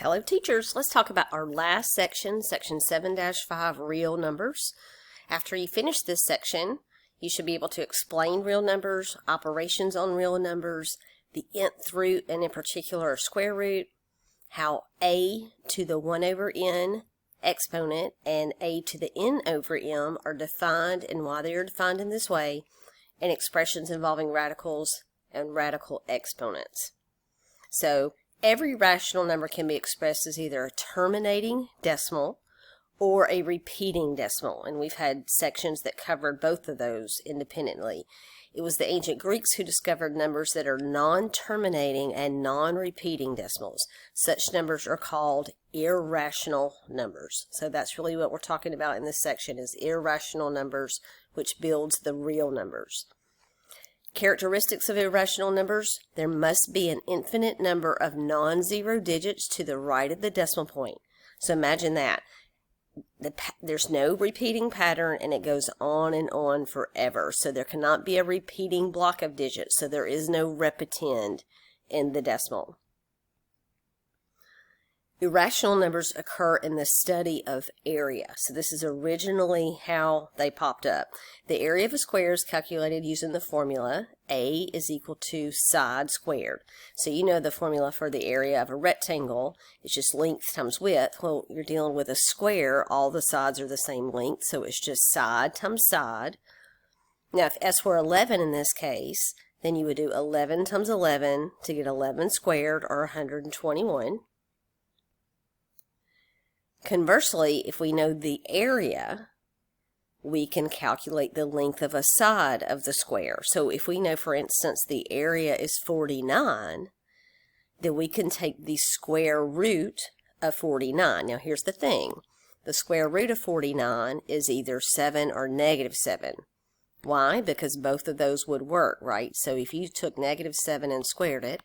Hello teachers, let's talk about our last section, section 7-5, real numbers. After you finish this section, you should be able to explain real numbers, operations on real numbers, the nth root, and in particular a square root, how a to the 1 over n exponent and a to the n over m are defined and why they are defined in this way, and expressions involving radicals and radical exponents. So every rational number can be expressed as either a terminating decimal or a repeating decimal, and we've had sections that covered both of those independently. It was the ancient Greeks who discovered numbers that are non-terminating and non-repeating decimals. Such numbers are called irrational numbers. So that's really what we're talking about in this section, is irrational numbers, which builds the real numbers. Characteristics of irrational numbers: there must be an infinite number of non-zero digits to the right of the decimal point. So imagine that. There's no repeating pattern, and it goes on forever. So there cannot be a repeating block of digits, so there is no repetend in the decimal. Irrational numbers occur in the study of area. So this is originally how they popped up. The area of a square is calculated using the formula A is equal to side squared. So you know the formula for the area of a rectangle is just length times width. Well, you're dealing with a square. All the sides are the same length, so it's just side times side. Now if S were 11 in this case, then you would do 11 times 11 to get 11 squared, or 121. Conversely, if we know the area, we can calculate the length of a side of the square. So if we know, for instance, the area is 49, then we can take the square root of 49. Now here's the thing. The square root of 49 is either 7 or negative 7. Why? Because both of those would work, right? So if you took negative 7 and squared it,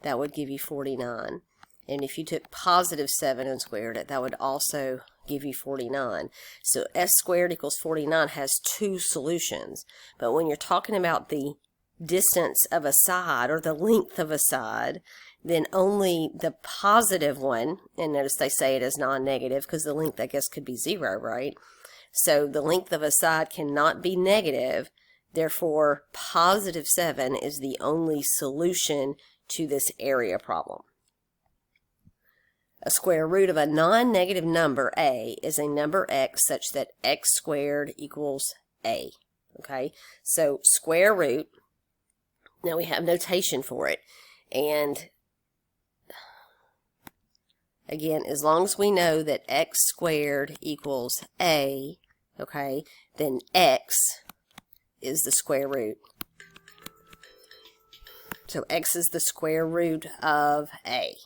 that would give you 49. And if you took positive 7 and squared it, that would also give you 49. So s squared equals 49 has two solutions. But when you're talking about the distance of a side or the length of a side, then only the positive one, and notice they say it as non-negative because the length, I guess, could be 0, right? So the length of a side cannot be negative. Therefore, positive 7 is the only solution to this area problem. A square root of a non-negative number, a, is a number x such that x squared equals a. Okay, so square root, now we have notation for it. And again, as long as we know that x squared equals a, okay, then x is the square root. So x is the square root of a.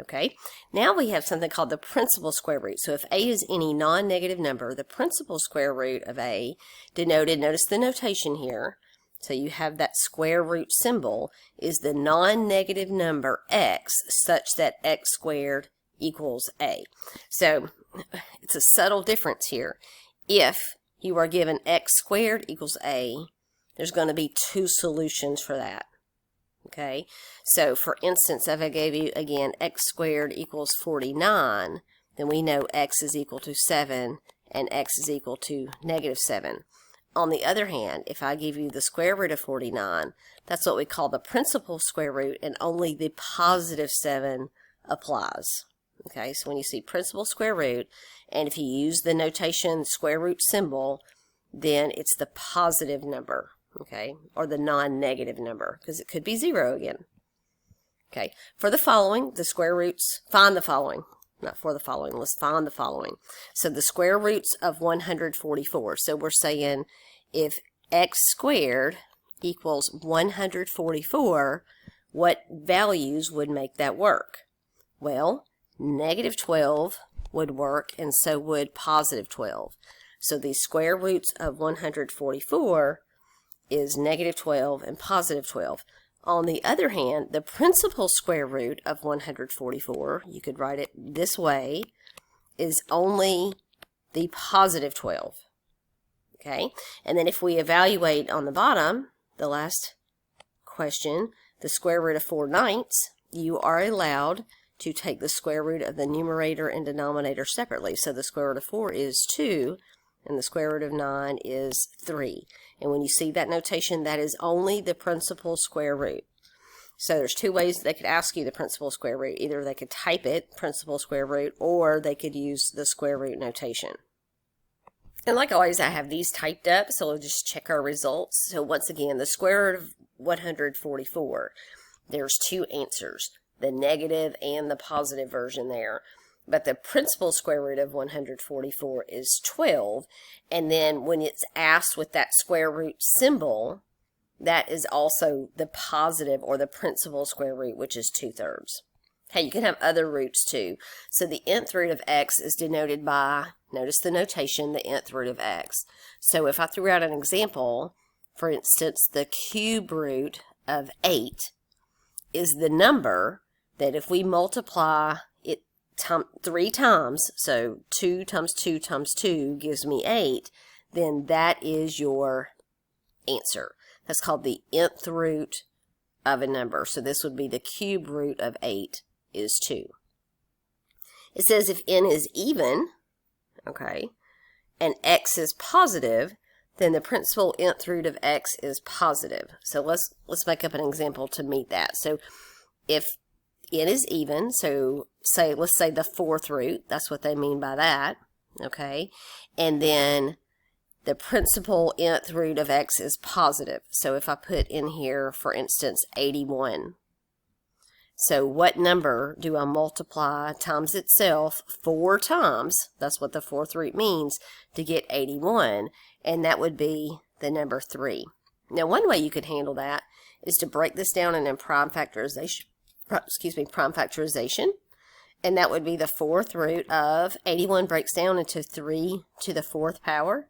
Okay, now we have something called the principal square root. So if a is any non-negative number, the principal square root of a, denoted, notice the notation here, so you have that square root symbol, is the non-negative number x such that x squared equals a. So it's a subtle difference here. If you are given x squared equals a, there's going to be two solutions for that. Okay, so for instance, if I gave you, again, x squared equals 49, then we know x is equal to 7 and x is equal to negative 7. On the other hand, if I give you the square root of 49, that's what we call the principal square root, and only the positive 7 applies. Okay, so when you see principal square root, and if you use the notation square root symbol, then it's the positive number. Okay, or the non-negative number, because it could be 0 again. Okay, for the following, the square roots, find the following, not for the following, let's find the following. So the square roots of 144. So we're saying if x squared equals 144, what values would make that work? Well, negative 12 would work, and so would positive 12. So the square roots of 144 is negative 12 and positive 12. On the other hand, the principal square root of 144, you could write it this way, is only the positive 12. Okay, and then if we evaluate on the bottom, the last question, the square root of 4/9 you are allowed to take the square root of the numerator and denominator separately. So the square root of 4 is 2, and the square root of 9 is 3. And when you see that notation, that is only the principal square root. So there's two ways they could ask you the principal square root. Either they could type it, principal square root, or they could use the square root notation. And like always, I have these typed up, so we'll just check our results. So once again, the square root of 144, there's two answers, the negative and the positive version there. But the principal square root of 144 is 12, and then when it's asked with that square root symbol, that is also the positive or the principal square root, which is 2/3. Hey, you can have other roots too. So the nth root of x is denoted by, notice the notation, the nth root of x. So if I threw out an example, for instance, the cube root of 8 is the number that if we multiply it 3 times, so 2 times 2 times 2 gives me 8, then that is your answer. That's called the nth root of a number. So this would be the cube root of 8 is 2. It says if n is even, okay, and x is positive, then the principal nth root of x is positive. So let's make up an example to meet that. So if n is even, so let's say the 4th root, that's what they mean by that, okay, and then the principal nth root of x is positive. So if I put in here, for instance, 81. So what number do I multiply times itself 4 times, that's what the 4th root means, to get 81, and that would be the number 3. Now one way you could handle that is to break this down in prime factorization, and that would be the 4th root of 81 breaks down into 3 to the 4th power.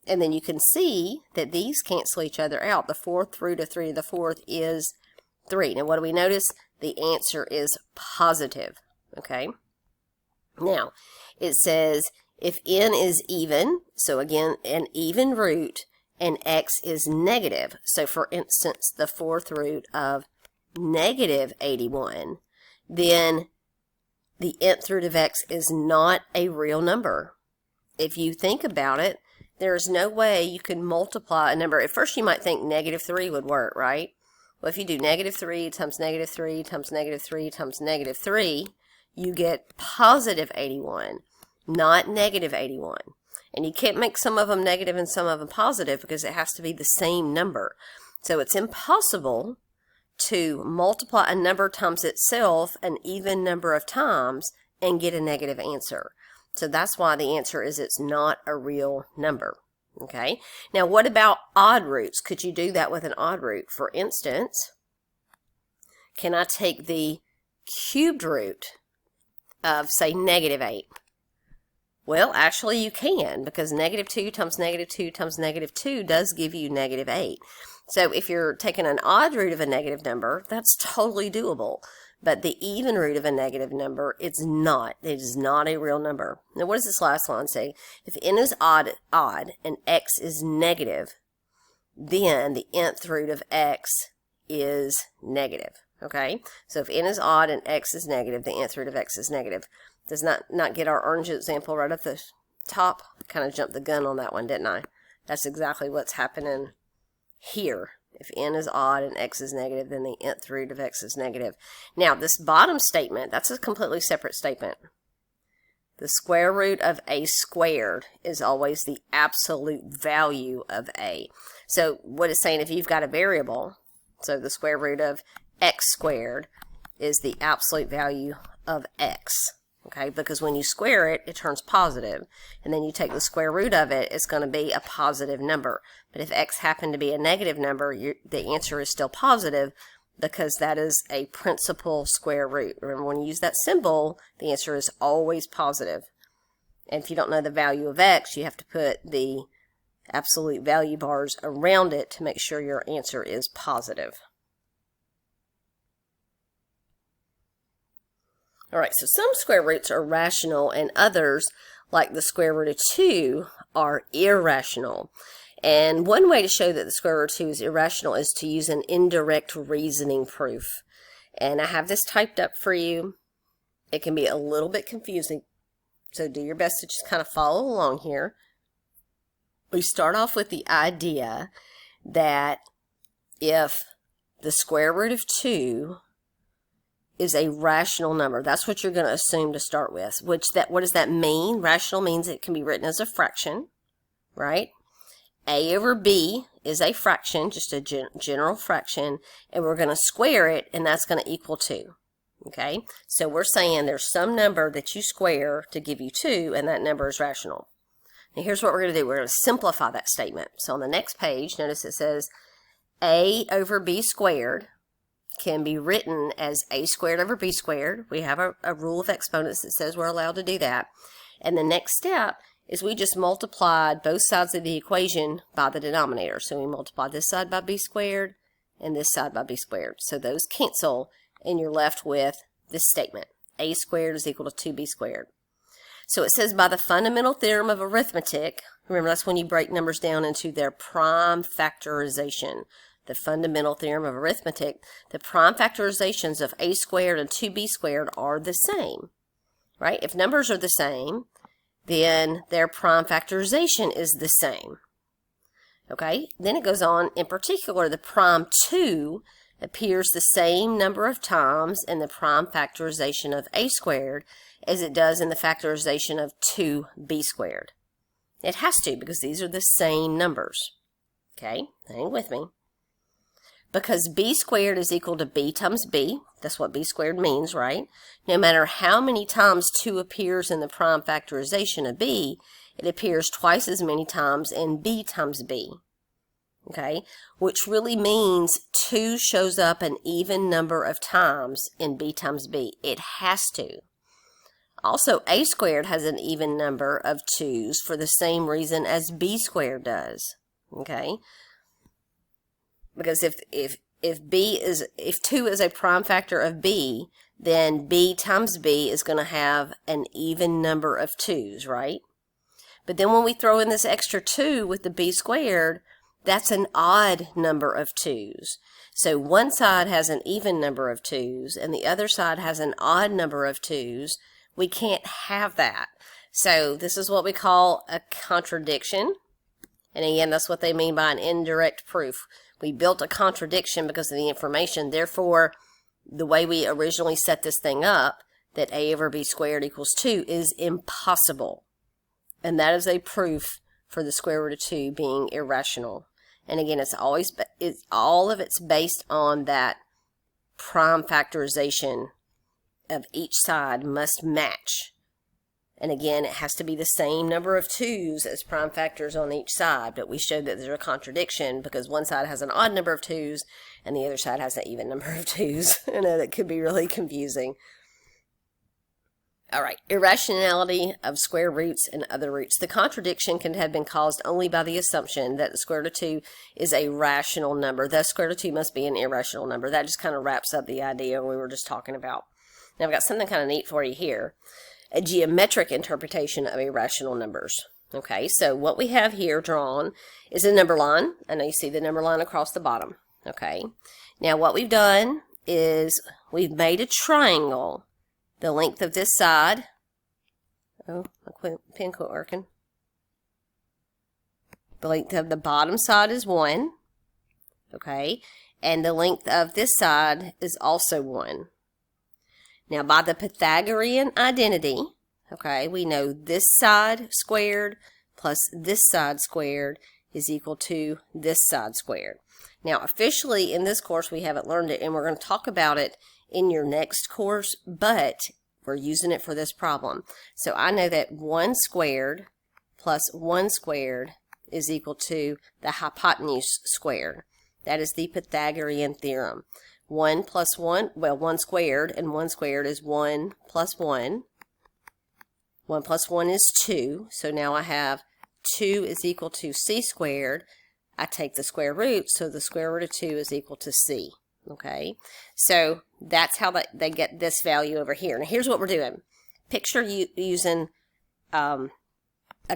And then you can see that these cancel each other out. The 4th root of 3 to the 4th is 3. Now what do we notice? The answer is positive. Okay. Now it says if n is even, so again an even root, and x is negative. So for instance, the 4th root of negative 81, then the nth root of x is not a real number. If you think about it, there is no way you can multiply a number. At first you might think negative 3 would work, right? Well, if you do negative 3 times negative 3 times negative 3 times negative 3, you get positive 81, not negative 81. And you can't make some of them negative and some of them positive because it has to be the same number. So it's impossible to multiply a number times itself an even number of times and get a negative answer. So that's why the answer is it's not a real number. Okay. Now what about odd roots? Could you do that with an odd root? For instance, can I take the cubed root of, say, negative 8? Well, actually you can, because negative 2 times negative 2 times negative 2 does give you negative 8. So if you're taking an odd root of a negative number, that's totally doable. But the even root of a negative number, it's not. It is not a real number. Now what does this last line say? If n is odd and x is negative, then the nth root of x is negative. Okay? So if n is odd and x is negative, the nth root of x is negative. Does not get our orange example right at the top? Kind of jumped the gun on that one, didn't I? That's exactly what's happening here. If n is odd and x is negative, then the nth root of x is negative. Now, this bottom statement, that's a completely separate statement. The square root of a squared is always the absolute value of a. So what it's saying, if you've got a variable, so the square root of x squared is the absolute value of x. Okay, because when you square it, it turns positive, and then you take the square root of it, it's going to be a positive number. But if x happened to be a negative number, the answer is still positive because that is a principal square root. Remember, when you use that symbol, the answer is always positive. And if you don't know the value of x, you have to put the absolute value bars around it to make sure your answer is positive. Alright, so some square roots are rational and others, like the square root of 2, are irrational. And one way to show that the square root of 2 is irrational is to use an indirect reasoning proof. And I have this typed up for you. It can be a little bit confusing, so do your best to just kind of follow along here. We start off with the idea that if the square root of 2 is a rational number, that's what you're going to assume to start with. What does that mean? Rational means it can be written as a fraction, right? A over B is a fraction, just a general fraction, and we're going to square it, and that's going to equal 2. Okay, so we're saying there's some number that you square to give you 2, and that number is rational. Now here's what we're going to do. We're going to simplify that statement. So on the next page, notice it says A over B squared can be written as A squared over B squared. We have a rule of exponents that says we're allowed to do that. And the next step is we just multiplied both sides of the equation by the denominator. So we multiply this side by B squared and this side by B squared. So those cancel, and you're left with this statement. A squared is equal to 2B squared. So it says by the fundamental theorem of arithmetic, remember that's when you break numbers down into their prime factorization. The fundamental theorem of arithmetic, the prime factorizations of A squared and 2B squared are the same, right? If numbers are the same, then their prime factorization is the same. Okay, then it goes on, in particular, the prime 2 appears the same number of times in the prime factorization of A squared as it does in the factorization of 2B squared. It has to, because these are the same numbers. Okay, hang with me. Because B squared is equal to B times B, that's what B squared means, right? No matter how many times 2 appears in the prime factorization of B, it appears twice as many times in B times B. Okay, which really means 2 shows up an even number of times in B times B. It has to. Also, A squared has an even number of 2's for the same reason as B squared does. Okay, because if 2 is a prime factor of B, then B times B is going to have an even number of 2's, right? But then when we throw in this extra 2 with the B squared, that's an odd number of 2's. So one side has an even number of 2's and the other side has an odd number of 2's. We can't have that. So this is what we call a contradiction. And again, that's what they mean by an indirect proof. We built a contradiction because of the information. Therefore, the way we originally set this thing up, that A over B squared equals 2, is impossible. And that is a proof for the square root of 2 being irrational. And again, all of it's based on that prime factorization of each side must match. And again, it has to be the same number of 2's as prime factors on each side. But we showed that there's a contradiction because one side has an odd number of 2's and the other side has an even number of 2's. And it could be really confusing. All right, irrationality of square roots and other roots. The contradiction can have been caused only by the assumption that the square root of 2 is a rational number. Thus, square root of 2 must be an irrational number. That just kind of wraps up the idea we were just talking about. Now, I've got something kind of neat for you here. A geometric interpretation of irrational numbers. Okay, so what we have here drawn is a number line. I know you see the number line across the bottom. Okay, now what we've done is we've made a triangle. The length of this side, oh, my pen quit working. The length of the bottom side is 1, okay, and the length of this side is also 1. Now, by the Pythagorean identity, okay, we know this side squared plus this side squared is equal to this side squared. Now, officially in this course, we haven't learned it, and we're going to talk about it in your next course, but we're using it for this problem. So I know that 1 squared plus 1 squared is equal to the hypotenuse squared. That is the Pythagorean theorem. 1 plus 1, well, 1 squared, and 1 squared is 1 plus 1. 1 plus 1 is 2, so now I have 2 is equal to c squared. I take the square root, so the square root of 2 is equal to c. Okay, so that's how they get this value over here. Now here's what we're doing. Picture you using a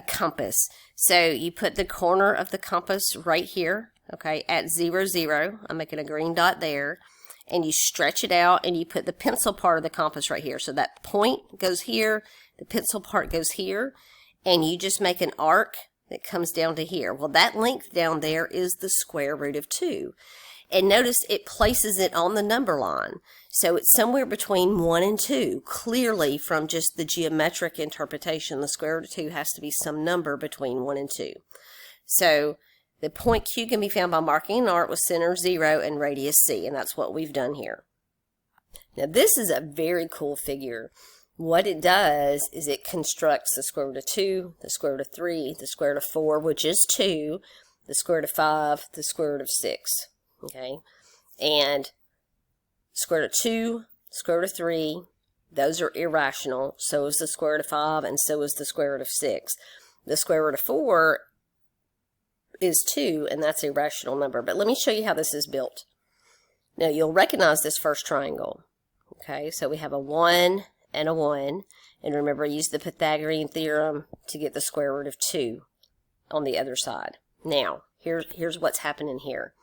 compass. So you put the corner of the compass right here, okay, at 0, 0. I'm making a green dot there. and you stretch it out, and you put the pencil part of the compass right here. So that point goes here, the pencil part goes here, and you just make an arc that comes down to here. Well, that length down there is the square root of 2. And notice it places it on the number line. So it's somewhere between 1 and 2. Clearly, from just the geometric interpretation, the square root of 2 has to be some number between 1 and 2. So the point Q can be found by marking an arc with center 0 and radius C, and that's what we've done here. Now this is a very cool figure. What it does is it constructs the square root of 2, the square root of 3, the square root of 4, which is 2, the square root of 5, the square root of 6. Okay, and square root of 2, square root of 3, those are irrational. So is the square root of 5, and so is the square root of 6. The square root of 4 is 2, and that's a rational number. But let me show you how this is built. Now you'll recognize this first triangle. Okay, so we have a 1 and a 1, and remember, use the Pythagorean theorem to get the square root of 2 on the other side. Now, here's what's happening here.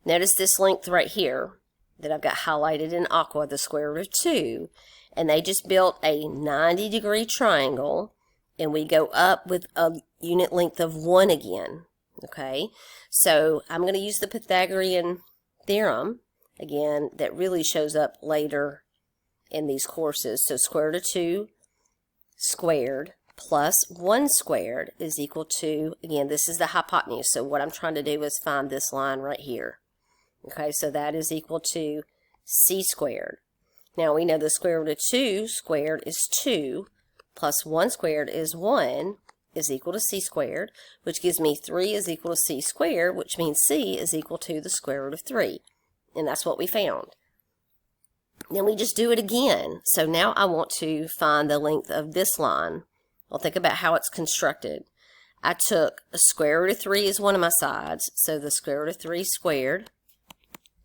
Notice this length right here that I've got highlighted in aqua, the square root of 2, and they just built a 90-degree triangle, and we go up with a unit length of 1 again. Okay, so I'm going to use the Pythagorean theorem, again, that really shows up later in these courses. So square root of 2 squared plus 1 squared is equal to, again, this is the hypotenuse, so what I'm trying to do is find this line right here. Okay, so that is equal to C squared. Now we know the square root of 2 squared is 2, plus 1 squared is 1, is equal to C squared, which gives me 3 is equal to C squared, which means C is equal to the square root of 3. And that's what we found. Then we just do it again. So now I want to find the length of this line. Well, think about how it's constructed. I took a square root of 3 as one of my sides, so the square root of 3 squared,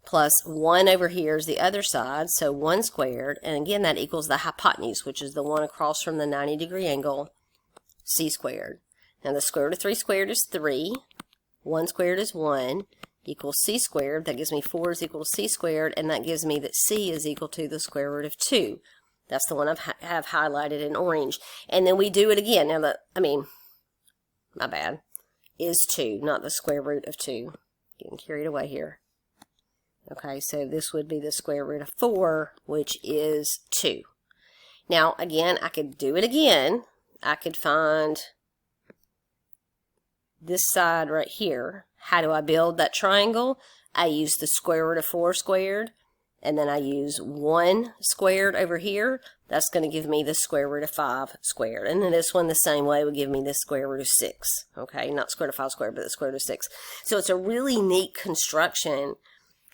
plus 1 over here is the other side, so 1 squared, and again that equals the hypotenuse, which is the one across from the 90-degree angle, C squared. Now the square root of 3 squared is 3, 1 squared is 1, equals C squared. That gives me 4 is equal to C squared, and that gives me that C is equal to the square root of 2. That's the one I have highlighted in orange. And then we do it again. Now, my bad, is 2, not the square root of 2. Getting carried away here. Okay, so this would be the square root of 4, which is 2. Now, again, I could do it again. I could find this side right here. How do I build that triangle? I use the square root of 4 squared, and then I use 1 squared over here. That's going to give me the square root of 5 squared. And then this one the same way would give me the square root of 6. Okay, not square root of 5 squared, but the square root of 6. So it's a really neat construction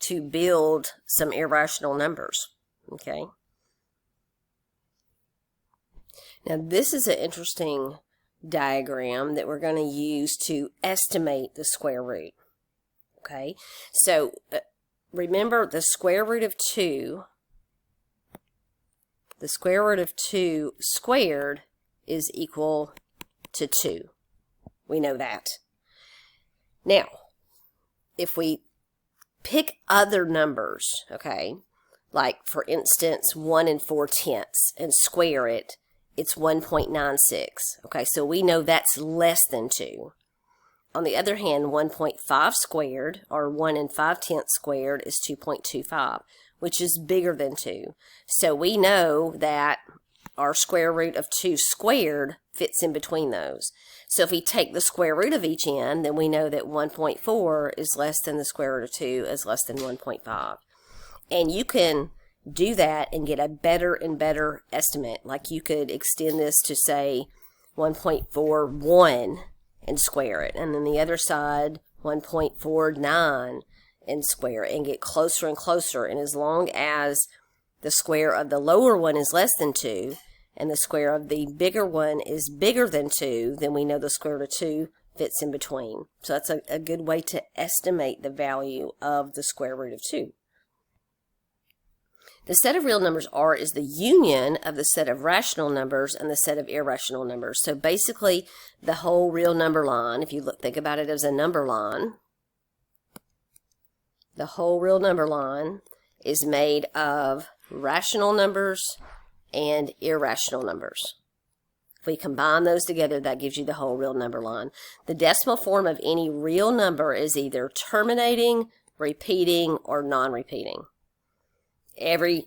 to build some irrational numbers. Okay. Now this is an interesting diagram that we're going to use to estimate the square root. Okay, so remember the square root of 2, the square root of 2 squared is equal to 2. We know that. Now, if we pick other numbers, okay, like for instance 1 4/10 and square it, it's 1.96. Okay, so we know that's less than 2. On the other hand, 1.5 squared, or 1 5/10 squared, is 2.25, which is bigger than 2. So we know that our square root of 2 squared fits in between those. So if we take the square root of each end, then we know that 1.4 is less than the square root of 2 is less than 1.5. And you can do that and get a better and better estimate. Like you could extend this to say 1.41 and square it, and then the other side 1.49 and square it, and get closer and closer. And as long as the square of the lower one is less than 2 and the square of the bigger one is bigger than 2, then we know the square root of 2 fits in between. So that's a good way to estimate the value of the square root of 2. The set of real numbers R is the union of the set of rational numbers and the set of irrational numbers. So basically, the whole real number line, if you think about it as a number line, the whole real number line is made of rational numbers and irrational numbers. If we combine those together, that gives you the whole real number line. The decimal form of any real number is either terminating, repeating, or non-repeating. Every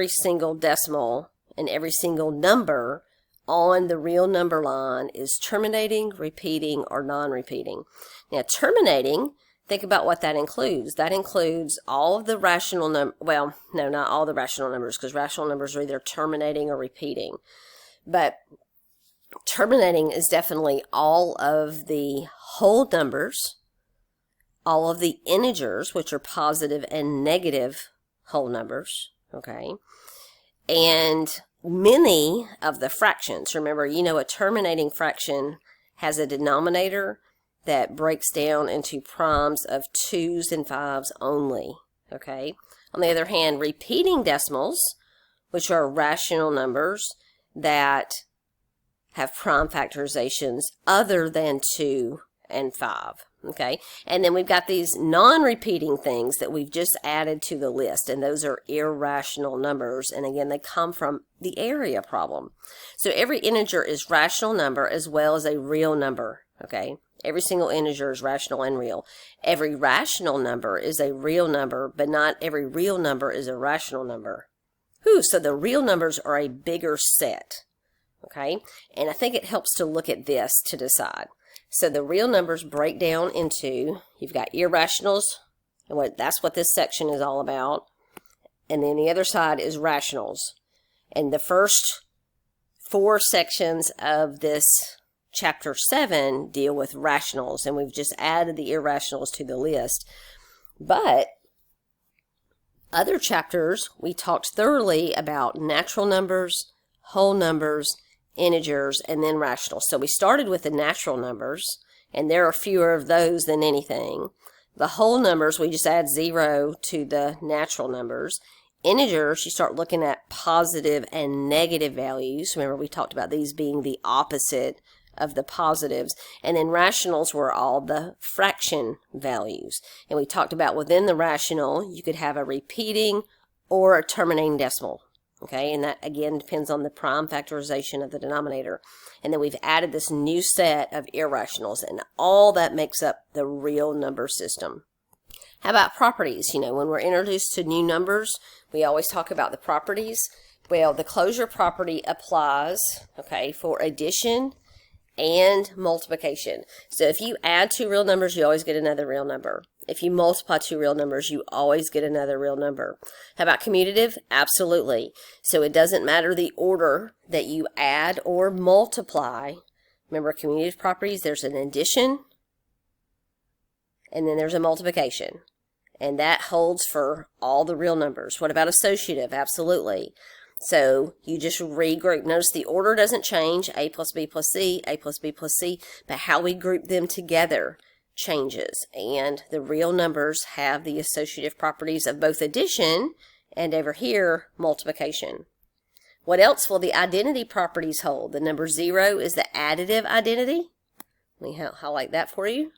single decimal and every single number on the real number line is terminating, repeating, or non-repeating. Now, terminating, think about what that includes. That includes all of the rational numbers. Well, no, not all the rational numbers, because rational numbers are either terminating or repeating. But terminating is definitely all of the whole numbers, all of the integers, which are positive and negative whole numbers, okay, and many of the fractions. Remember, a terminating fraction has a denominator that breaks down into primes of 2s and 5s only, okay? On the other hand, repeating decimals, which are rational numbers that have prime factorizations other than 2 and 5, okay? And then we've got these non-repeating things that we've just added to the list, and those are irrational numbers, and again, they come from the area problem. So every integer is rational number as well as a real number, okay? Every single integer is rational and real. Every rational number is a real number, but not every real number is a rational number. So the real numbers are a bigger set. Okay, and I think it helps to look at this to decide. So the real numbers break down into, you've got irrationals, and that's what this section is all about. And then the other side is rationals. And the first 4 sections of this chapter 7 deal with rationals, and we've just added the irrationals to the list. But other chapters, we talked thoroughly about natural numbers, whole numbers, integers, and then rationals. So we started with the natural numbers, and there are fewer of those than anything. The whole numbers, we just add 0 to the natural numbers. Integers, you start looking at positive and negative values. Remember, we talked about these being the opposite of the positives. And then rationals were all the fraction values. And we talked about within the rational, you could have a repeating or a terminating decimal. Okay, and that again depends on the prime factorization of the denominator. And then we've added this new set of irrationals, and all that makes up the real number system. How about properties? When we're introduced to new numbers, we always talk about the properties. Well, the closure property applies, okay, for addition and multiplication. So if you add 2 real numbers, you always get another real number. If you multiply 2 real numbers, you always get another real number. How about commutative? Absolutely. So it doesn't matter the order that you add or multiply. Remember, commutative properties, there's an addition, and then there's a multiplication. And that holds for all the real numbers. What about associative? Absolutely. So you just regroup. Notice the order doesn't change, a plus b plus c, a plus b plus c, but how we group them together changes. And the real numbers have the associative properties of both addition and over here, multiplication. What else will the identity properties hold? The number 0 is the additive identity. Let me highlight that for you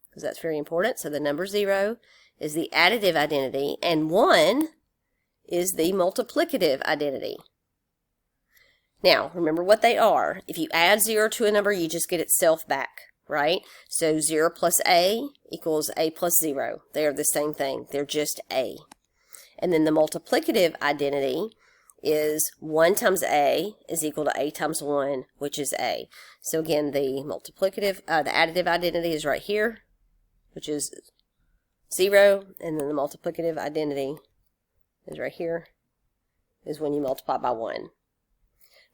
because that's very important. So the number 0 is the additive identity, and 1 is the multiplicative identity. Now, remember what they are. If you add 0 to a number, you just get itself back, right? So 0 plus a equals a plus 0. They're the same thing. They're just a. And then the multiplicative identity is 1 times a is equal to a times 1, which is a. So again, the multiplicative, the additive identity is right here, which is 0, and then the multiplicative identity is right here, is when you multiply by 1.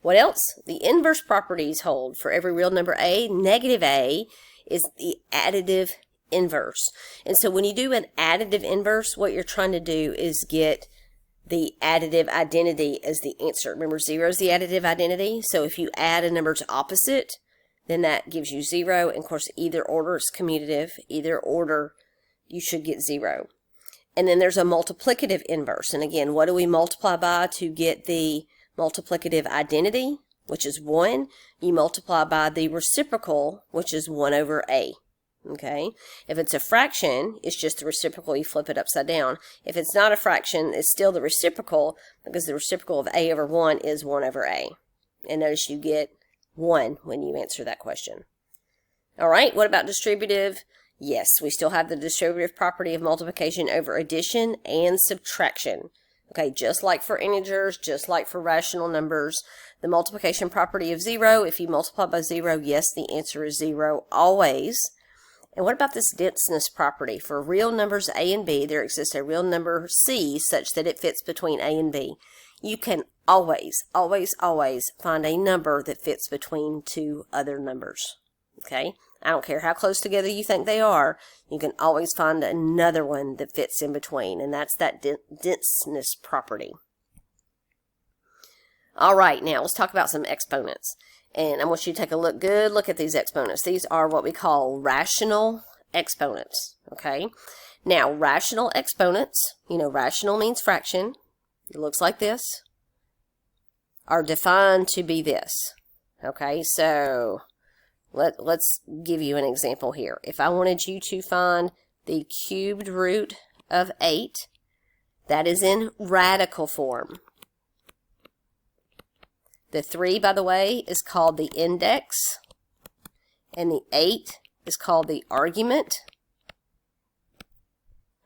What else? The inverse properties hold for every real number a. Negative a is the additive inverse. And so when you do an additive inverse, what you're trying to do is get the additive identity as the answer. Remember, 0 is the additive identity. So if you add a number's opposite, then that gives you 0. And of course, either order is commutative. Either order, you should get 0. And then there's a multiplicative inverse. And again, what do we multiply by to get the multiplicative identity, which is 1? You multiply by the reciprocal, which is 1 over a. Okay, if it's a fraction, it's just the reciprocal. You flip it upside down. If it's not a fraction, it's still the reciprocal, because the reciprocal of a over 1 is 1 over a. And notice you get 1 when you answer that question. All right, what about distributive? Yes, we still have the distributive property of multiplication over addition and subtraction. Okay, just like for integers, just like for rational numbers, the multiplication property of 0, if you multiply by 0, yes, the answer is 0 always. And what about this denseness property? For real numbers a and b, there exists a real number c such that it fits between a and b. You can always, always, always find a number that fits between two other numbers. Okay? I don't care how close together you think they are, you can always find another one that fits in between, and that's that denseness property. All right, now let's talk about some exponents. And I want you to take a good look at these exponents. These are what we call rational exponents, okay? Now, rational exponents, you know, rational means fraction. It looks like this, are defined to be this, okay? So let's give you an example here. If I wanted you to find the cubed root of 8, that is in radical form. The 3, by the way, is called the index, and the 8 is called the argument.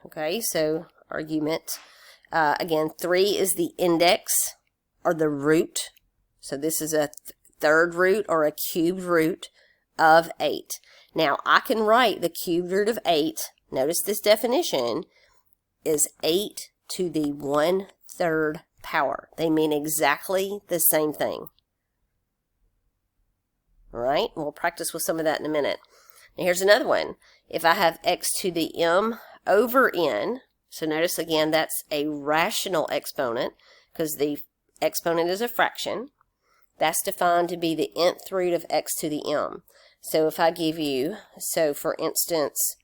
Okay, so argument. Again, 3 is the index, or the root. So this is a third root, or a cubed root of 8. Now, I can write the cubed root of 8, notice this definition, is 8 to the 1/3 power. They mean exactly the same thing. All right, we'll practice with some of that in a minute. Now here's another one. If I have x to the m over n, so notice again that's a rational exponent because the exponent is a fraction. That's defined to be the nth root of x to the m. So if I give you, so for instance,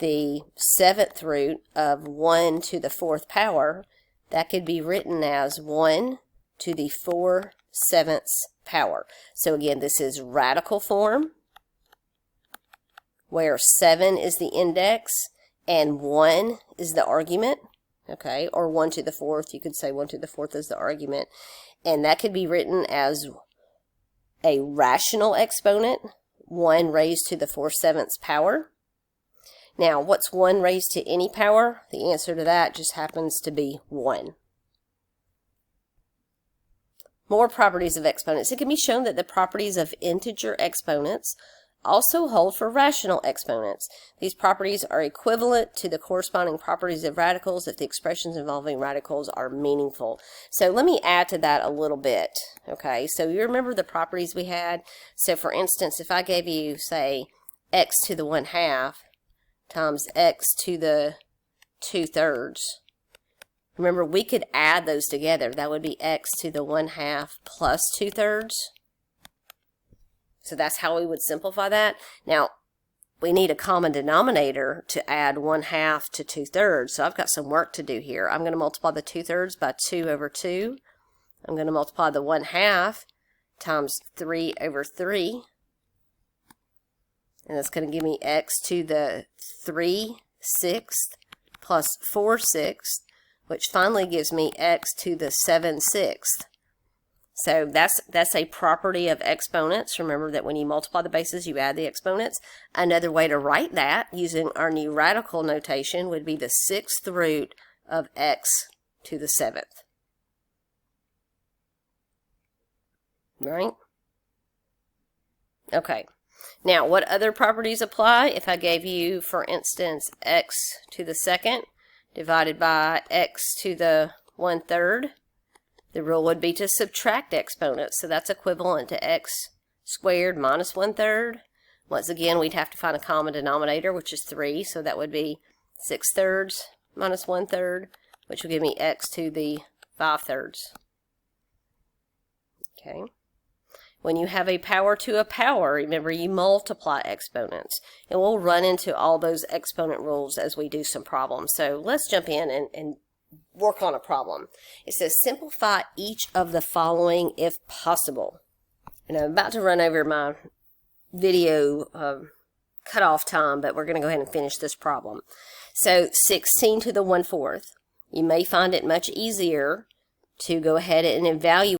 the 7th root of 1 to the 4th power, that could be written as 1 to the 4/7 power. So again, this is radical form, where 7 is the index and 1 is the argument, okay, or 1 to the 4th. You could say 1 to the 4th is the argument. And that could be written as a rational exponent, 1 raised to the 4/7 power. Now, what's 1 raised to any power? The answer to that just happens to be 1. More properties of exponents. It can be shown that the properties of integer exponents also hold for rational exponents. These properties are equivalent to the corresponding properties of radicals if the expressions involving radicals are meaningful. So let me add to that a little bit. Okay, so you remember the properties we had? So for instance, if I gave you, say, x to the 1/2 times x to the 2/3. Remember, we could add those together. That would be x to the 1/2 plus 2/3. So that's how we would simplify that. Now, we need a common denominator to add 1/2 to 2/3. So I've got some work to do here. I'm going to multiply the 2/3 by 2 over 2. I'm going to multiply the 1/2 times 3 over 3. And that's going to give me x to the 3/6 plus 4/6, which finally gives me x to the 7/6. So that's a property of exponents. Remember that when you multiply the bases, you add the exponents. Another way to write that, using our new radical notation, would be the 6th root of x to the 7th. Right? Okay. Now, what other properties apply? If I gave you, for instance, x to the 2nd divided by x to the 1/3, the rule would be to subtract exponents. So that's equivalent to x squared minus 1/3. Once again, we'd have to find a common denominator, which is 3. So that would be 6/3 minus 1/3, which will give me x to the 5/3. Okay. When you have a power to a power, remember you multiply exponents. And we'll run into all those exponent rules as we do some problems. So let's jump in and work on a problem. It says simplify each of the following if possible. And I'm about to run over my video cutoff time, but we're going to go ahead and finish this problem. So 16 to the 1/4. You may find it much easier to go ahead and evaluate